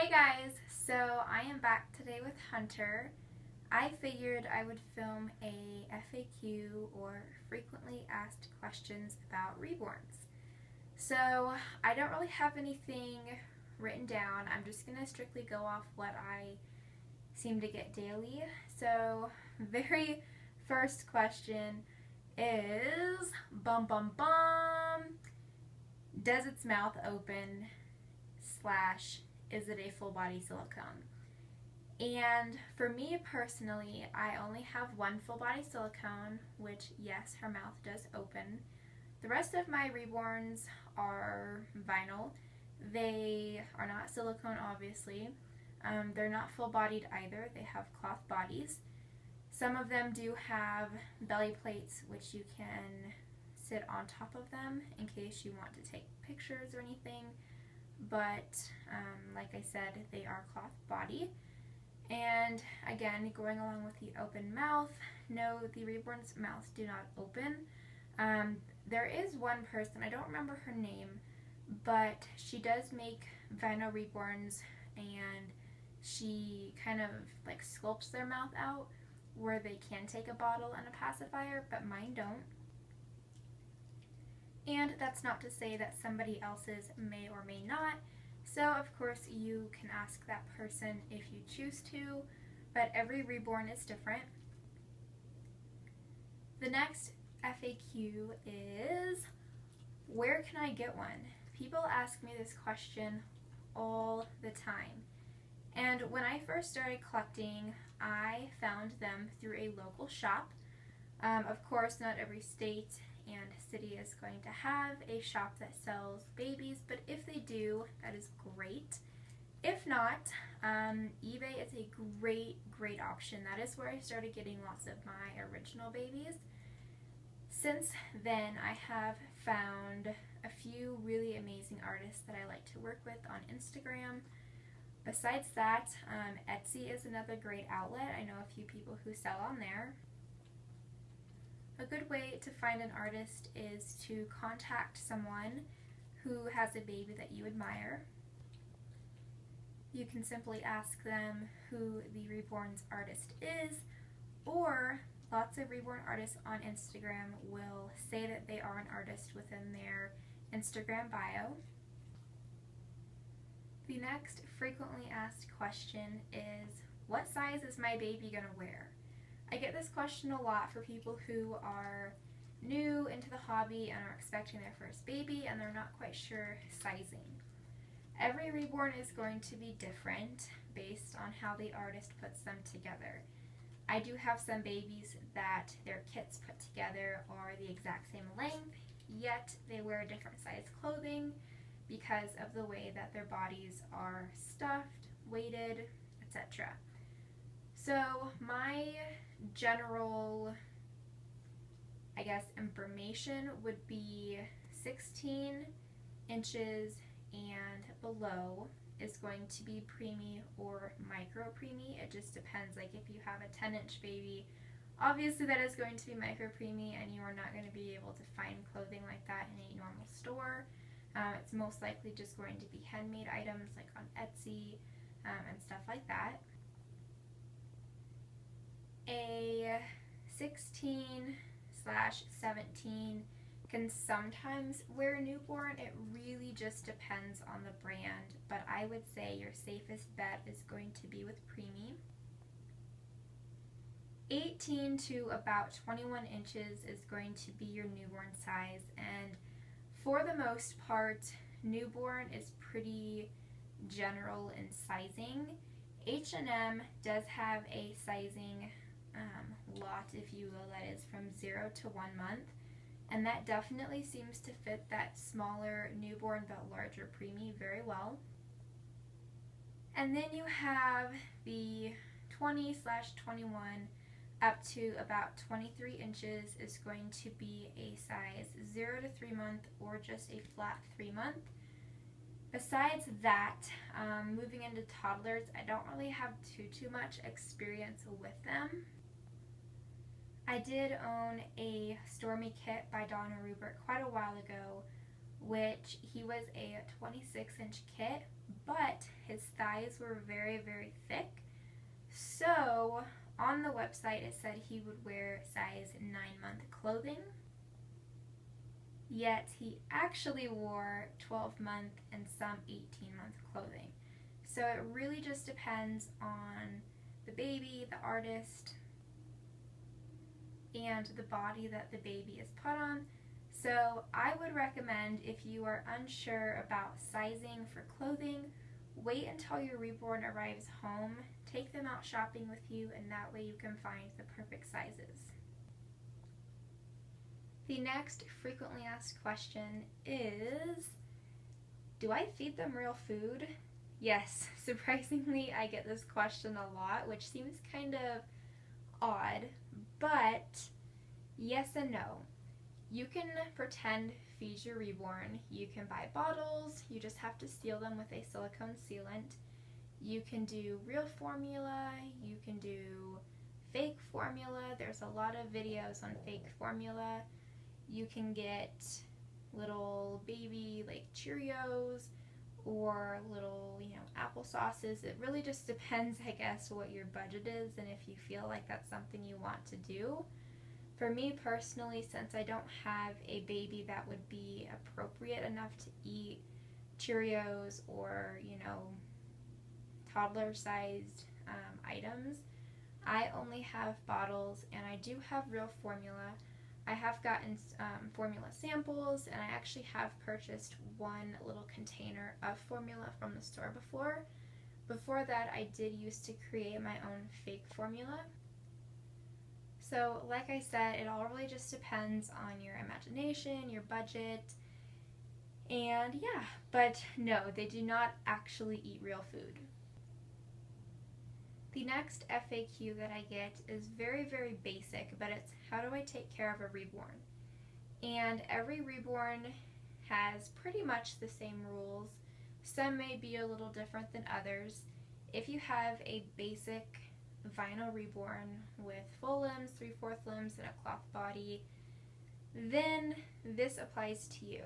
Hey guys, so I am back today with Hunter. I figured I would film a FAQ or frequently asked questions about reborns. So I don't really have anything written down. I'm just going to strictly go off what I seem to get daily. So very first question is bum bum bum, does its mouth open slash is it a full body silicone? And for me personally, I only have one full body silicone, which yes, her mouth does open. The rest of my reborns are vinyl. They are not silicone, obviously. They're not full bodied either. They have cloth bodies. Some of them do have belly plates, which you can sit on top of them in case you want to take pictures or anything. But like I said, they are cloth body. And again, going along with the open mouth, no, the reborn's mouths do not open. There is one person, I don't remember her name, but she does make vinyl reborns, and she kind of like sculpts their mouth out where they can take a bottle and a pacifier, but mine don't. And that's not to say that somebody else's may or may not. So of course you can ask that person if you choose to, but every reborn is different. The next FAQ is, where can I get one? People ask me this question all the time. And when I first started collecting, I found them through a local shop. Of course, not every state and city is going to have a shop that sells babies, but if they do, that is great. If not, eBay is a great option. That is where I started getting lots of my original babies. Since then, I have found a few really amazing artists that I like to work with on Instagram. Besides that, Etsy is another great outlet. I know a few people who sell on there. A good way to find an artist is to contact someone who has a baby that you admire. You can simply ask them who the Reborn's artist is, or lots of Reborn artists on Instagram will say that they are an artist within their Instagram bio. The next frequently asked question is, what size is my baby going to wear? I get this question a lot for people who are new into the hobby and are expecting their first baby and they're not quite sure sizing. Every reborn is going to be different based on how the artist puts them together. I do have some babies that their kits put together are the exact same length, yet they wear different size clothing because of the way that their bodies are stuffed, weighted, etc. So my general, I guess, information would be 16 inches and below is going to be preemie or micro preemie. It just depends. Like if you have a 10-inch baby, obviously that is going to be micro preemie, and you are not going to be able to find clothing like that in a normal store. It's most likely just going to be handmade items like on Etsy and stuff like that. A 16/17 can sometimes wear a newborn. It really just depends on the brand, but I would say your safest bet is going to be with preemie. 18 to about 21 inches is going to be your newborn size, and for the most part, newborn is pretty general in sizing. H&M does have a sizing lot, if you will, that is from 0 to 1 month, and that definitely seems to fit that smaller newborn but larger preemie very well. And then you have the 20/21 up to about 23 inches is going to be a size 0 to 3 month or just a flat 3 month. Besides that, moving into toddlers, I don't really have too much experience with them. I did own a Stormy kit by Donna Rubert quite a while ago, which he was a 26-inch kit, but his thighs were very, very thick. So on the website it said he would wear size 9-month clothing, yet he actually wore 12-month and some 18-month clothing. So it really just depends on the baby, the artist, and the body that the baby is put on. So I would recommend, if you are unsure about sizing for clothing, wait until your reborn arrives home, take them out shopping with you, and that way you can find the perfect sizes. The next frequently asked question is, do I feed them real food? Yes, surprisingly I get this question a lot, which seems kind of odd, but yes and no. You can pretend feed your reborn. You can buy bottles, you just have to seal them with a silicone sealant. You can do real formula, you can do fake formula. There's a lot of videos on fake formula. You can get little baby like Cheerios or little, apple sauces. It really just depends, I guess, what your budget is and if you feel like that's something you want to do. For me personally, since I don't have a baby that would be appropriate enough to eat Cheerios or, toddler-sized items, I only have bottles, and I do have real formula. I have gotten formula samples, and I actually have purchased one little container of formula from the store before. Before that, I did used to create my own fake formula. So like I said, it all really just depends on your imagination, your budget, and yeah, but no, they do not actually eat real food. The next FAQ that I get is very, very basic, but it's how do I take care of a reborn? And every reborn has pretty much the same rules. Some may be a little different than others. If you have a basic vinyl reborn with full limbs, 3/4 limbs, and a cloth body, then this applies to you.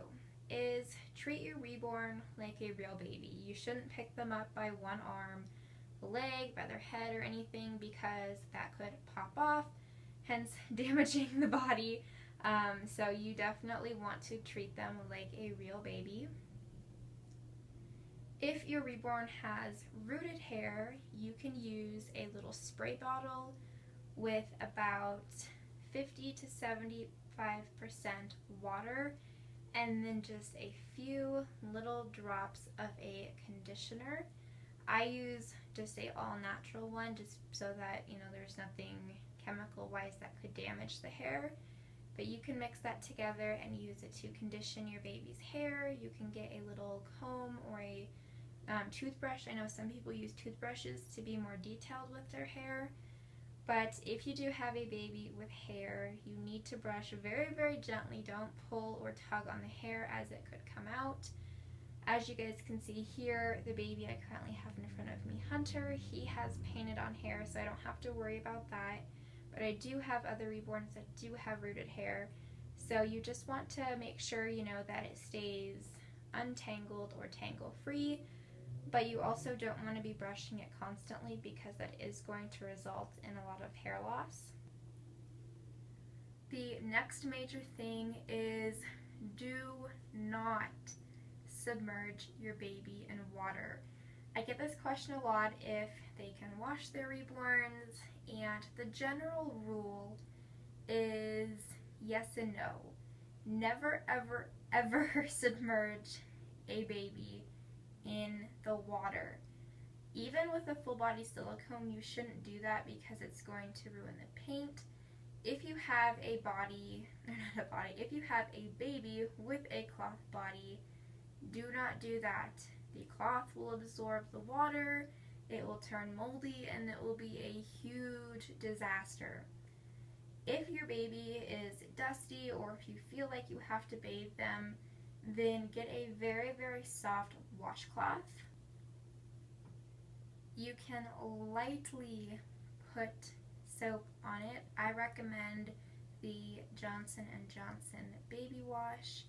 Is treat your reborn like a real baby. You shouldn't pick them up by one arm, the leg, by their head, or anything, because that could pop off, hence damaging the body. So you definitely want to treat them like a real baby. If your reborn has rooted hair, you can use a little spray bottle with about 50 to 75% water, and then just a few little drops of a conditioner. I use just a all-natural one, just so that there's nothing chemical-wise that could damage the hair. But you can mix that together and use it to condition your baby's hair. You can get a little comb or a toothbrush. I know some people use toothbrushes to be more detailed with their hair. But if you do have a baby with hair, you need to brush very, very gently. Don't pull or tug on the hair, as it could come out. As you guys can see here, the baby I currently have in front of me, Hunter, he has painted on hair, so I don't have to worry about that. But I do have other reborns that do have rooted hair, so you just want to make sure, that it stays untangled or tangle-free, but you also don't want to be brushing it constantly, because that is going to result in a lot of hair loss. The next major thing is, do not submerge your baby in water. I get this question a lot, if they can wash their reborns, and the general rule is yes and no. Never, ever, ever submerge a baby in the water. Even with a full body silicone, you shouldn't do that, because it's going to ruin the paint. If you have a if you have a baby with a cloth body, do not do that. The cloth will absorb the water, it will turn moldy, and it will be a huge disaster. If your baby is dusty, or if you feel like you have to bathe them, then get a very, very soft washcloth. You can lightly put soap on it. I recommend the Johnson & Johnson Baby Wash.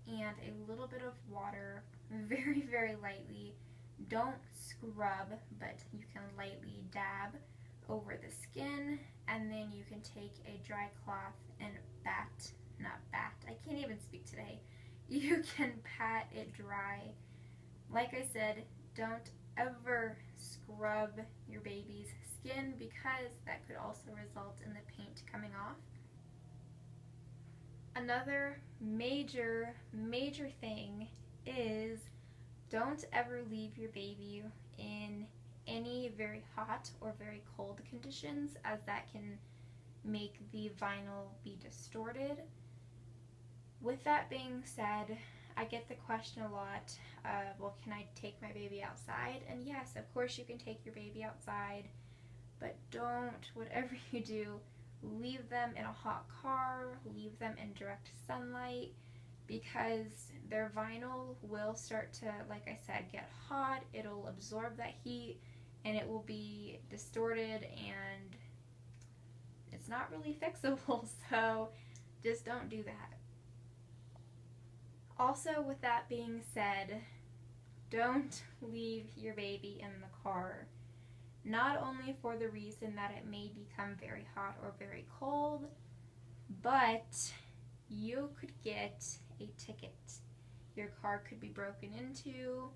and a little bit of water, very, very lightly. Don't scrub, but you can lightly dab over the skin, and then you can take a dry cloth and I can't even speak today. You can pat it dry. Like I said, don't ever scrub your baby's skin because that could also result in the paint coming off. Another major thing is don't ever leave your baby in any very hot or very cold conditions, as that can make the vinyl be distorted. With that being said, I get the question a lot of, well, can I take my baby outside? And yes, of course you can take your baby outside, but don't, whatever you do, leave them in a hot car, leave them in direct sunlight, because their vinyl will start to, like I said, get hot. It'll absorb that heat and it will be distorted, and it's not really fixable, so just don't do that. Also, with that being said, don't leave your baby in the car. Not only for the reason that it may become very hot or very cold, but you could get a ticket. Your car could be broken into.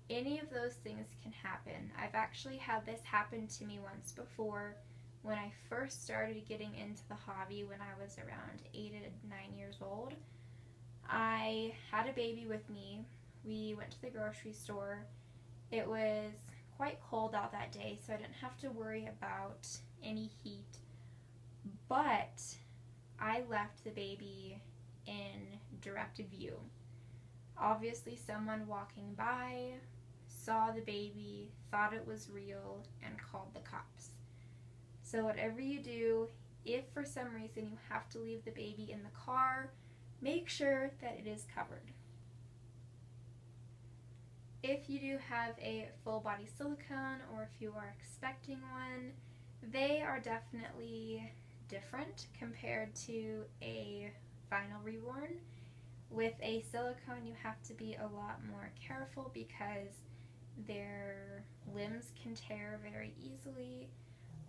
Any of those things can happen. I've actually had this happen to me once before when I first started getting into the hobby when I was around 8 to 9 years old. I had a baby with me. We went to the grocery store. It was quite cold out that day, so I didn't have to worry about any heat, but I left the baby in direct view. Obviously someone walking by saw the baby, thought it was real, and called the cops. So whatever you do, if for some reason you have to leave the baby in the car, make sure that it is covered. If you do have a full body silicone, or if you are expecting one, they are definitely different compared to a vinyl Reborn. With a silicone, you have to be a lot more careful because their limbs can tear very easily,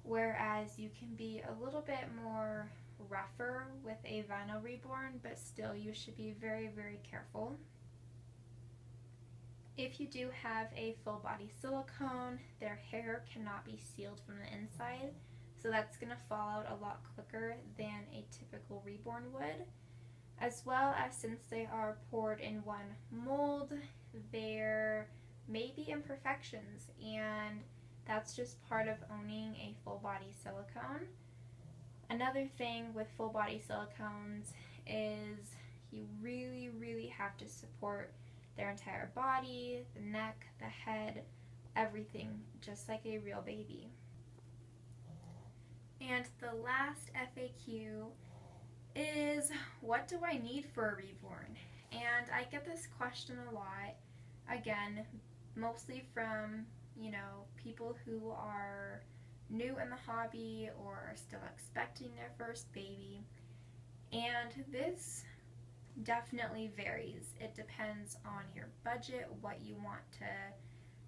whereas you can be a little bit more rougher with a vinyl Reborn, but still you should be very, very careful. If you do have a full body silicone, their hair cannot be sealed from the inside, so that's going to fall out a lot quicker than a typical Reborn would. As well as, since they are poured in one mold, there may be imperfections, and that's just part of owning a full body silicone. Another thing with full body silicones is you really, really have to support their entire body, the neck, the head, everything, just like a real baby. And the last FAQ is, what do I need for a Reborn? And I get this question a lot, again, mostly from, people who are new in the hobby or are still expecting their first baby. And this definitely varies. It depends on your budget, what you want to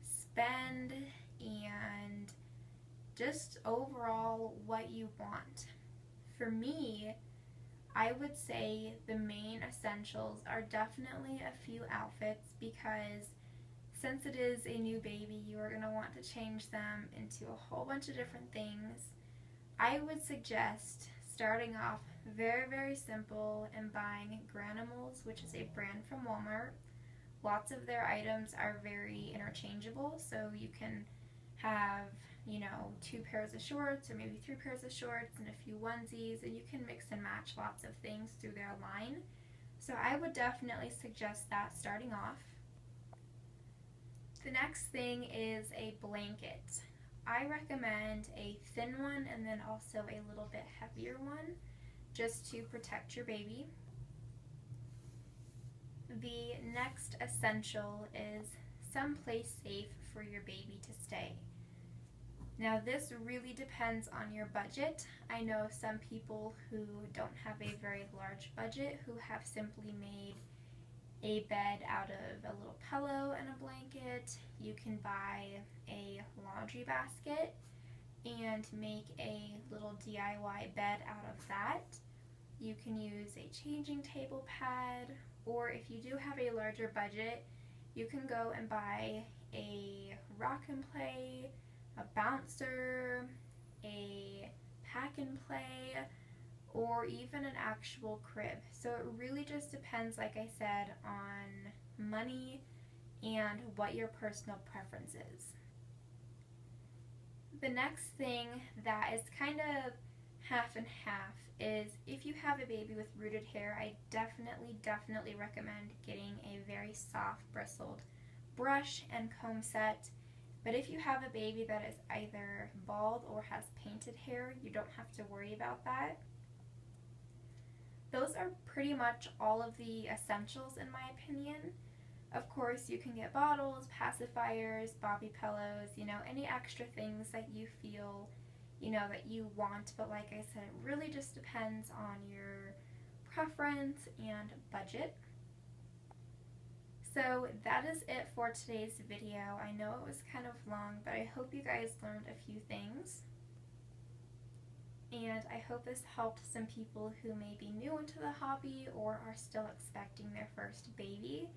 spend, and just overall what you want. For me, I would say the main essentials are definitely a few outfits, because since it is a new baby, you are going to want to change them into a whole bunch of different things. I would suggest starting off very, very simple and buying Granimals, which is a brand from Walmart. Lots of their items are very interchangeable, so you can have, 2 pairs of shorts or maybe 3 pairs of shorts and a few onesies, and you can mix and match lots of things through their line. So I would definitely suggest that starting off. The next thing is a blanket. I recommend a thin one and then also a little bit heavier one, just to protect your baby. The next essential is someplace safe for your baby to stay. Now this really depends on your budget. I know some people who don't have a very large budget who have simply made a bed out of a little pillow and a blanket. You can buy a laundry basket and make a little DIY bed out of that. You can use a changing table pad, or if you do have a larger budget, you can go and buy a rock and play, a bouncer, a pack and play, or even an actual crib. So it really just depends, like I said, on money and what your personal preference is. The next thing that is kind of half and half is if you have a baby with rooted hair, I definitely recommend getting a very soft bristled brush and comb set. But if you have a baby that is either bald or has painted hair, you don't have to worry about that. Those are pretty much all of the essentials in my opinion. Of course, you can get bottles, pacifiers, bobby pillows, any extra things that you feel, that you want. But like I said, it really just depends on your preference and budget. So that is it for today's video. I know it was kind of long, but I hope you guys learned a few things. And I hope this helped some people who may be new into the hobby or are still expecting their first baby.